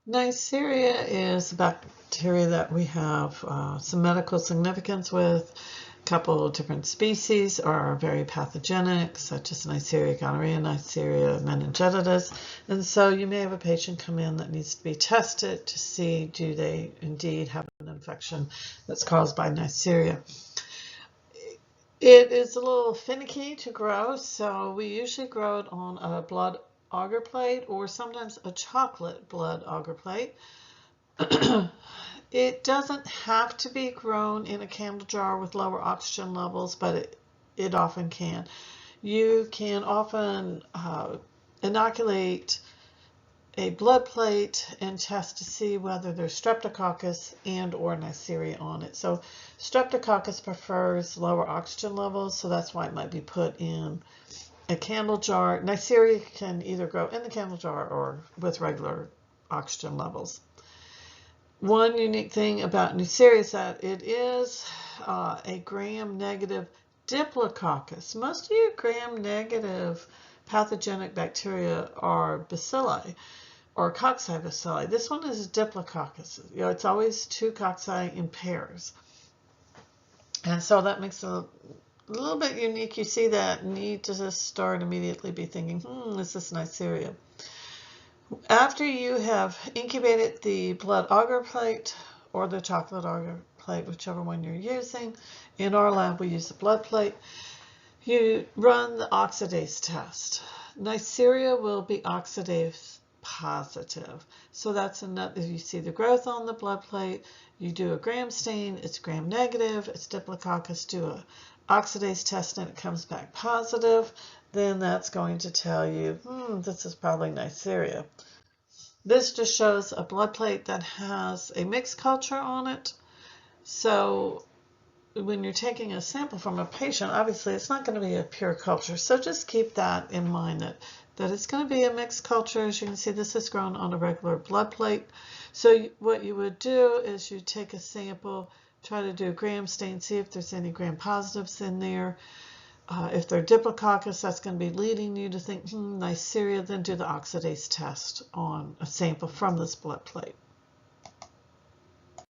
Neisseria is a bacteria that we have some medical significance with. A couple of different species are very pathogenic, such as Neisseria gonorrhea, Neisseria meningitidis. And so you may have a patient come in that needs to be tested to see do they indeed have an infection that's caused by Neisseria. It is a little finicky to grow, so we usually grow it on a blood agar plate or sometimes a chocolate blood agar plate. It doesn't have to be grown in a candle jar with lower oxygen levels, but it often can. You can often inoculate a blood plate and test to see whether there's streptococcus and or Neisseria on it. So streptococcus prefers lower oxygen levels, so that's why it might be put in a candle jar. Neisseria can either grow in the candle jar or with regular oxygen levels. One unique thing about Neisseria is that it is a gram-negative diplococcus. Most of your gram-negative pathogenic bacteria are bacilli or cocci bacilli. This one is a diplococcus. It's always two cocci in pairs. And so that makes it a little bit unique. You see that and need to just start immediately be thinking, is this Neisseria? After you have incubated the blood agar plate or the chocolate agar plate, whichever one you're using, in our lab we use the blood plate, you run the oxidase test. Neisseria will be oxidase positive. So that's another, you see the growth on the blood plate, you do a gram stain, it's gram negative, it's diplococcus, do a oxidase test and it comes back positive, then that's going to tell you, this is probably Neisseria. This just shows a blood plate that has a mixed culture on it. So when you're taking a sample from a patient, obviously it's not going to be a pure culture. So just keep that in mind that it's going to be a mixed culture. As you can see, this is grown on a regular blood plate. So what you would do is you take a sample, try to do a gram stain, see if there's any gram positives in there. If they're diplococcus, that's going to be leading you to think, Neisseria, then do the oxidase test on a sample from this blood plate.